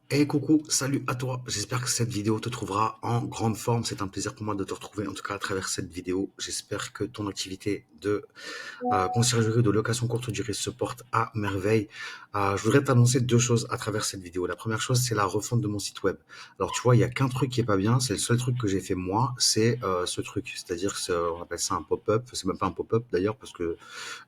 Hey coucou, salut à toi. J'espère que cette vidéo te trouvera en grande forme. C'est un plaisir pour moi de te retrouver, en tout cas à travers cette vidéo. J'espère que ton activité de conciergerie de location courte durée se porte à merveille. Je voudrais t'annoncer deux choses à travers cette vidéo. La première chose, c'est la refonte de mon site web. Alors tu vois, il y a qu'un truc qui est pas bien. C'est le seul truc que j'ai fait moi, c'est ce truc. C'est-à-dire, on appelle ça un pop-up. C'est même pas un pop-up d'ailleurs, parce que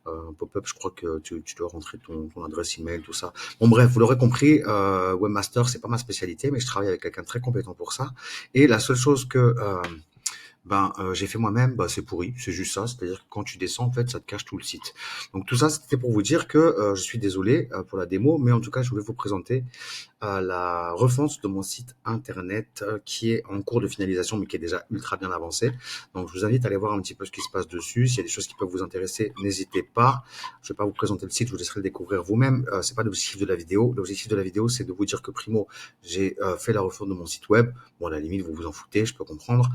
un pop-up, je crois que tu dois rentrer ton adresse email, tout ça. Bon bref, vous l'aurez compris, webmaster, c'est pas ma spécialité, mais je travaille avec quelqu'un de très compétent pour ça. Et la seule chose que j'ai fait moi-même, c'est pourri, c'est juste ça. C'est-à-dire que quand tu descends, en fait, ça te cache tout le site. Donc tout ça, c'était pour vous dire que je suis désolé pour la démo, mais en tout cas, je voulais vous présenter à la refonte de mon site internet qui est en cours de finalisation, mais qui est déjà ultra bien avancé. Donc, je vous invite à aller voir un petit peu ce qui se passe dessus. S'il y a des choses qui peuvent vous intéresser, n'hésitez pas. Je ne vais pas vous présenter le site, je vous laisserai le découvrir vous-même. C'est pas l'objectif de la vidéo. L'objectif de la vidéo, c'est de vous dire que primo, j'ai fait la refonte de mon site web. Bon, à la limite, vous vous en foutez, je peux comprendre.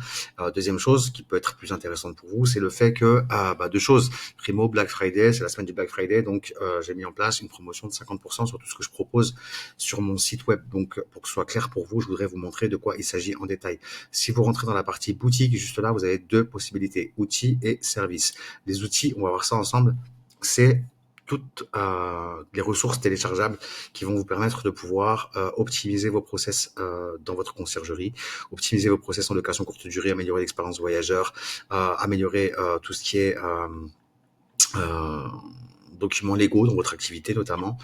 Deuxième chose qui peut être plus intéressante pour vous, c'est le fait que, deux choses. Primo, Black Friday, c'est la semaine du Black Friday, donc j'ai mis en place une promotion de 50% sur tout ce que je propose sur mon site web. Donc, pour que ce soit clair pour vous, je voudrais vous montrer de quoi il s'agit en détail. Si vous rentrez dans la partie boutique, juste là, vous avez deux possibilités, outils et services. Les outils, on va voir ça ensemble, c'est toutes les ressources téléchargeables qui vont vous permettre de pouvoir optimiser vos process dans votre conciergerie, optimiser vos process en location courte durée, améliorer l'expérience voyageur, améliorer tout ce qui est euh, documents légaux dans votre activité notamment.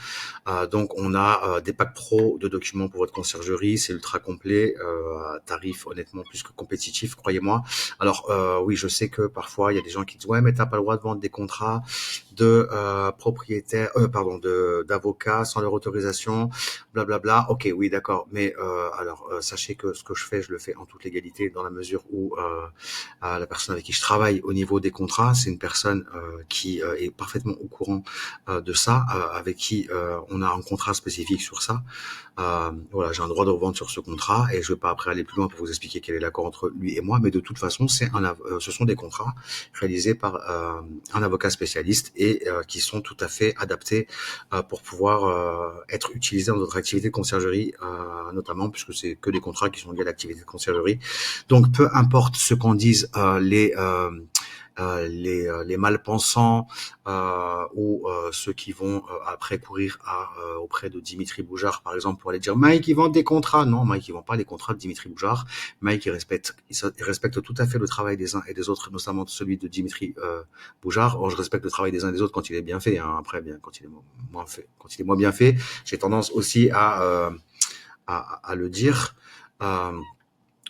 Donc on a des packs pro de documents pour votre conciergerie, c'est ultra complet, à tarif honnêtement plus que compétitif, croyez-moi. Alors oui, je sais que parfois il y a des gens qui disent ouais mais t'as pas le droit de vendre des contrats de propriétaires, pardon, de d'avocats sans leur autorisation, blablabla. Ok, oui d'accord, mais sachez que ce que je fais, je le fais en toute légalité dans la mesure où la personne avec qui je travaille au niveau des contrats, c'est une personne qui est parfaitement au courant de ça, avec qui on a un contrat spécifique sur ça. Voilà, j'ai un droit de revente sur ce contrat et je ne vais pas après aller plus loin pour vous expliquer quel est l'accord entre lui et moi, mais de toute façon, ce sont des contrats réalisés par un avocat spécialiste et qui sont tout à fait adaptés pour pouvoir être utilisés dans notre activité de conciergerie, notamment puisque c'est que des contrats qui sont liés à l'activité de conciergerie. Donc, peu importe ce qu'en disent les malpensants ou ceux qui vont après courir auprès de Dimitri Boujard, par exemple, pour aller dire Mike, il vend des contrats. Non, Mike, il vend pas les contrats de Dimitri Boujard. Mike, il respecte tout à fait le travail des uns et des autres, notamment celui de Dimitri Boujard. Or, je respecte le travail des uns et des autres quand il est bien fait. Hein. Après, bien, quand il est moins fait, quand il est moins bien fait, j'ai tendance aussi à le dire. Euh,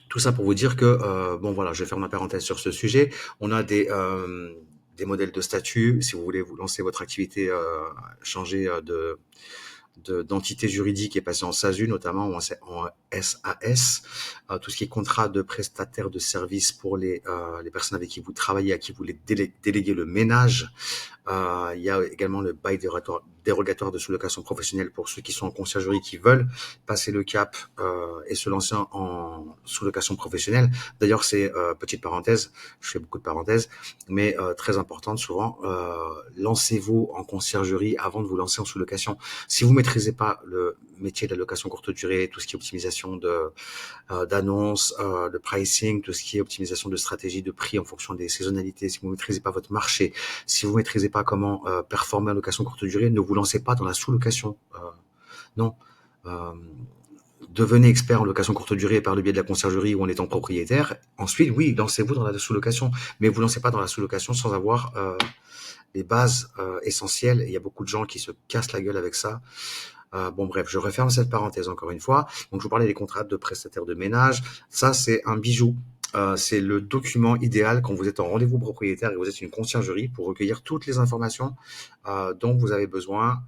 tout ça pour vous dire que, bon voilà, je vais faire ma parenthèse sur ce sujet. On a des modèles de statut. Si vous voulez vous lancer votre activité, changer d'entité juridique et passer en SASU notamment ou en SAS, tout ce qui est contrat de prestataire de services pour les personnes avec qui vous travaillez, à qui vous voulez déléguer le ménage. Il y a également le bail dérogatoire de sous-location professionnelle pour ceux qui sont en conciergerie qui veulent passer le cap et se lancer en sous-location professionnelle. D'ailleurs, c'est petite parenthèse, je fais beaucoup de parenthèses, mais très importante souvent. Lancez-vous en conciergerie avant de vous lancer en sous-location. Si vous maîtrisez pas le métier de la location courte durée, tout ce qui est optimisation d'annonces, de pricing, tout ce qui est optimisation de stratégie de prix en fonction des saisonnalités, si vous ne maîtrisez pas votre marché, si vous ne maîtrisez pas comment performer en location courte durée, ne vous lancez pas dans la sous-location. Non. Euh, Devenez expert en location courte durée par le biais de la conciergerie ou en étant propriétaire. Ensuite, oui, lancez-vous dans la sous-location, mais vous ne lancez pas dans la sous-location sans avoir les bases essentielles. Et il y a beaucoup de gens qui se cassent la gueule avec ça. Bon bref, je referme cette parenthèse encore une fois. Donc je vous parlais des contrats de prestataires de ménage. Ça, c'est un bijou. C'est le document idéal quand vous êtes en rendez-vous propriétaire et vous êtes une conciergerie pour recueillir toutes les informations dont vous avez besoin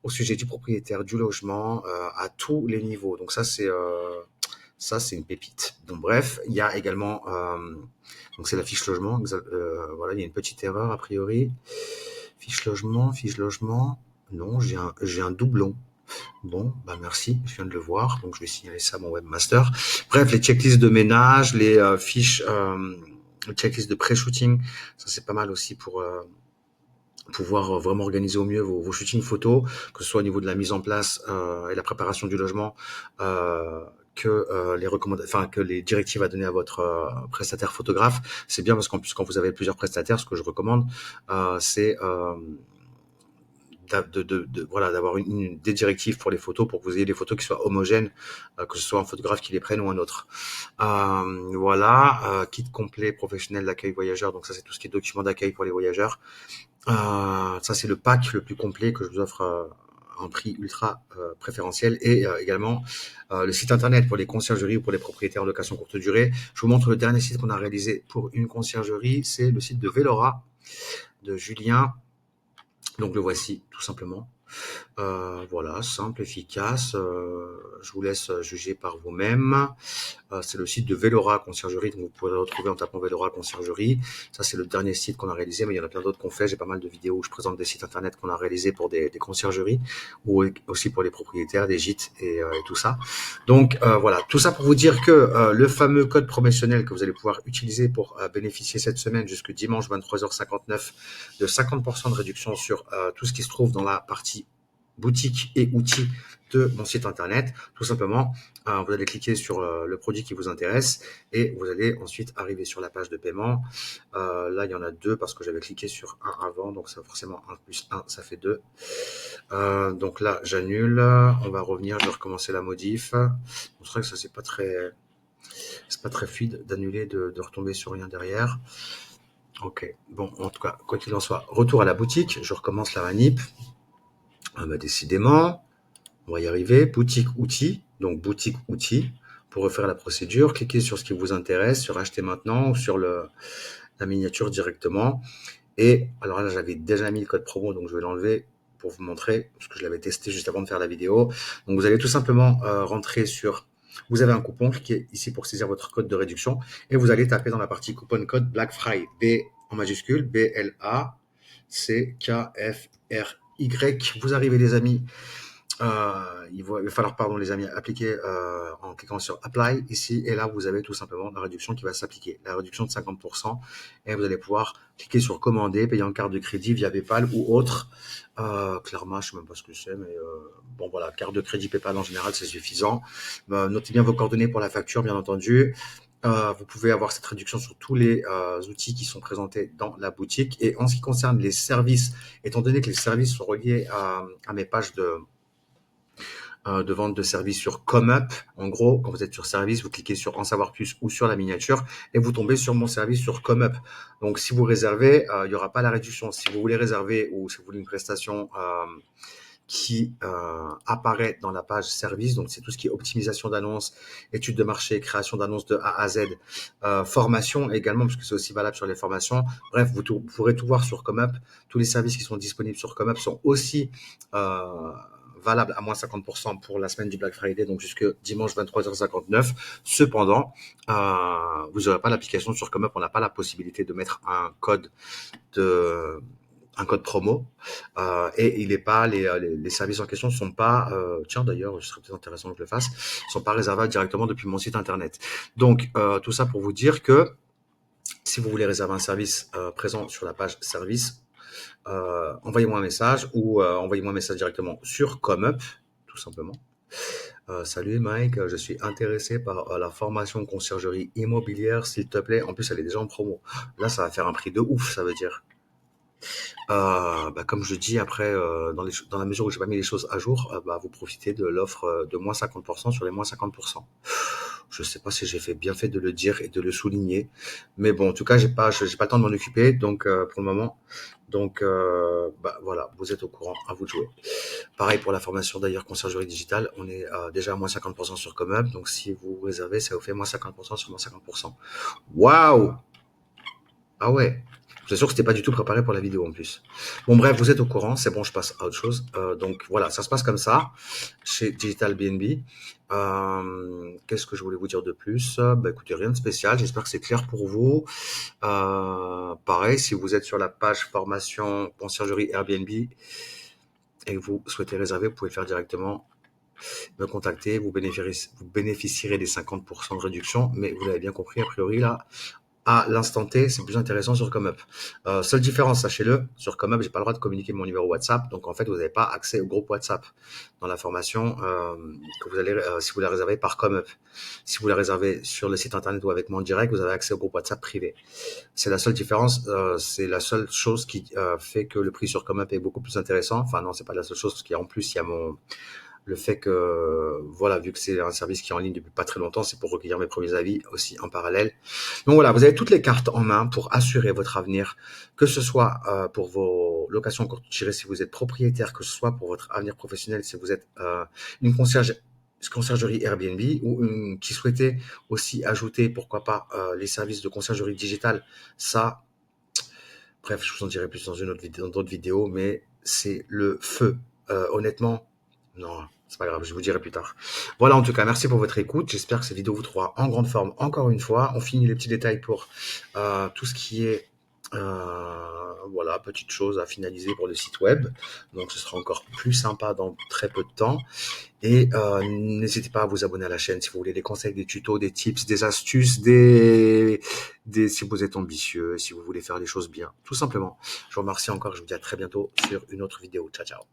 au sujet du propriétaire, du logement, à tous les niveaux. Donc ça c'est une pépite. Donc bref, il y a également donc c'est la fiche logement. Voilà, il y a une petite erreur a priori. Fiche logement. Non, j'ai un doublon. Bon, bah merci, je viens de le voir, donc je vais signaler ça à mon webmaster. Bref, les checklists de ménage, les fiches, les checklists de pré-shooting, ça c'est pas mal aussi pouvoir vraiment organiser au mieux vos shootings photos, que ce soit au niveau de la mise en place et la préparation du logement, que les recommandations, enfin que les directives à donner à votre prestataire photographe. C'est bien parce qu'en plus quand vous avez plusieurs prestataires, ce que je recommande, c'est voilà, d'avoir des directives pour les photos, pour que vous ayez des photos qui soient homogènes, que ce soit un photographe qui les prenne ou un autre. Voilà, kit complet professionnel d'accueil voyageur. Donc ça, c'est tout ce qui est document d'accueil pour les voyageurs. Ça, c'est le pack le plus complet que je vous offre à un prix ultra préférentiel. Et également le site internet pour les conciergeries ou pour les propriétaires en location courte durée. Je vous montre le dernier site qu'on a réalisé pour une conciergerie. C'est le site de Velora de Julien. Donc le voici tout simplement. Voilà, simple, efficace. Je vous laisse juger par vous-même. C'est le site de Velora Conciergerie, donc vous pouvez le retrouver en tapant Velora Conciergerie. Ça, c'est le dernier site qu'on a réalisé, mais il y en a plein d'autres qu'on fait. J'ai pas mal de vidéos où je présente des sites internet qu'on a réalisés pour des conciergeries, ou aussi pour les propriétaires, des gîtes et tout ça. Donc voilà, tout ça pour vous dire que le fameux code promotionnel que vous allez pouvoir utiliser pour bénéficier cette semaine jusqu'au dimanche 23h59 de 50% de réduction sur tout ce qui se trouve dans la partie boutique et outils de mon site internet. Tout simplement, vous allez cliquer sur le produit qui vous intéresse et vous allez ensuite arriver sur la page de paiement. Là, il y en a deux parce que j'avais cliqué sur un avant, donc ça forcément 1 plus 1, ça fait 2. Donc là, j'annule. On va revenir, je vais recommencer la modif. C'est vrai que ça, c'est pas très fluide d'annuler, de retomber sur rien derrière. Ok, bon, en tout cas, quoi qu'il en soit, retour à la boutique, je recommence la manip. Décidément, on va y arriver. Boutique outils, donc boutique outils. Pour refaire la procédure, cliquez sur ce qui vous intéresse, sur acheter maintenant ou sur la miniature directement. Et alors là, j'avais déjà mis le code promo, donc je vais l'enlever pour vous montrer, parce que je l'avais testé juste avant de faire la vidéo. Donc vous allez tout simplement rentrer sur... Vous avez un coupon, cliquez ici pour saisir votre code de réduction et vous allez taper dans la partie coupon code Black Friday, B en majuscule, BLACKFRY. Vous arrivez les amis, il va falloir, pardon les amis, appliquer en cliquant sur Apply ici, et là vous avez tout simplement la réduction qui va s'appliquer, la réduction de 50%, et vous allez pouvoir cliquer sur commander, payer en carte de crédit via PayPal ou autre. Clairement, je sais même pas ce que c'est, mais bon voilà, carte de crédit PayPal en général c'est suffisant. Notez bien vos coordonnées pour la facture, bien entendu. Vous pouvez avoir cette réduction sur tous les outils qui sont présentés dans la boutique. Et en ce qui concerne les services, étant donné que les services sont reliés à mes pages de vente de services sur ComeUp. En gros, quand vous êtes sur service, vous cliquez sur en savoir plus ou sur la miniature et vous tombez sur mon service sur ComeUp. Donc, si vous réservez, il n'y aura pas la réduction. Si vous voulez réserver ou si vous voulez une prestation qui apparaît dans la page service, donc c'est tout ce qui est optimisation d'annonces, études de marché, création d'annonces de A à Z, formation également, parce que c'est aussi valable sur les formations. Bref, vous pourrez tout voir sur ComeUp. Tous les services qui sont disponibles sur ComeUp sont aussi valable à moins 50% pour la semaine du Black Friday, donc jusque dimanche 23h59. Cependant, vous n'aurez pas l'application sur ComeUp, on n'a pas la possibilité de mettre un code promo, et il est pas les services en question sont pas tiens d'ailleurs ce serait peut-être intéressant que je le fasse, sont pas réservables directement depuis mon site internet. Donc tout ça pour vous dire que si vous voulez réserver un service présent sur la page service, envoyez-moi un message ou envoyez-moi un message directement sur ComeUp, tout simplement. Salut Mike, je suis intéressé par la formation conciergerie immobilière, s'il te plaît. En plus, elle est déjà en promo. Là, ça va faire un prix de ouf, ça veut dire. Comme je dis, après, dans la mesure où j'ai pas mis les choses à jour, vous profitez de l'offre de moins 50% sur les moins 50%. Je sais pas si j'ai bien fait de le dire et de le souligner, mais bon, en tout cas, j'ai pas le temps de m'en occuper, donc pour le moment. Donc voilà, vous êtes au courant, à vous de jouer. Pareil pour la formation d'ailleurs conciergerie digitale, on est déjà à moins 50% sur ComeUp, donc si vous réservez, ça vous fait moins 50% sur moins 50%. Waouh! Ah ouais, c'est sûr que c'était pas du tout préparé pour la vidéo en plus. Bon bref, vous êtes au courant, c'est bon, je passe à autre chose. Donc voilà, ça se passe comme ça chez Digital BNB. Qu'est-ce que je voulais vous dire de plus? Écoutez, rien de spécial, j'espère que c'est clair pour vous. Pareil, si vous êtes sur la page formation conciergerie Airbnb et que vous souhaitez réserver, vous pouvez le faire directement, me contacter, vous bénéficierez des 50% de réduction, mais vous l'avez bien compris, a priori là, à l'instant T, c'est plus intéressant sur ComeUp. Seule différence, sachez-le, sur ComeUp, j'ai pas le droit de communiquer mon numéro WhatsApp, donc en fait, vous n'avez pas accès au groupe WhatsApp dans la formation que vous allez, si vous la réservez par ComeUp. Si vous la réservez sur le site internet ou avec mon direct, vous avez accès au groupe WhatsApp privé. C'est la seule différence, c'est la seule chose qui fait que le prix sur ComeUp est beaucoup plus intéressant. Enfin non, c'est pas la seule chose, parce qu'il y a en plus, il y a le fait que, voilà, vu que c'est un service qui est en ligne depuis pas très longtemps, c'est pour recueillir mes premiers avis aussi en parallèle. Donc voilà, vous avez toutes les cartes en main pour assurer votre avenir, que ce soit pour vos locations courtes durée si vous êtes propriétaire, que ce soit pour votre avenir professionnel si vous êtes une conciergerie Airbnb ou qui souhaitait aussi ajouter, pourquoi pas, les services de conciergerie digitale. Ça, bref, je vous en dirai plus dans une autre vidéo, dans d'autres vidéos, mais c'est le feu. Honnêtement, non, c'est pas grave, je vous dirai plus tard. Voilà, en tout cas, merci pour votre écoute. J'espère que cette vidéo vous trouvera en grande forme encore une fois. On finit les petits détails pour tout ce qui est voilà, petite chose à finaliser pour le site web. Donc, ce sera encore plus sympa dans très peu de temps. Et n'hésitez pas à vous abonner à la chaîne si vous voulez des conseils, des tutos, des tips, des astuces, si vous êtes ambitieux, si vous voulez faire les choses bien, tout simplement. Je vous remercie encore. Je vous dis à très bientôt sur une autre vidéo. Ciao, ciao.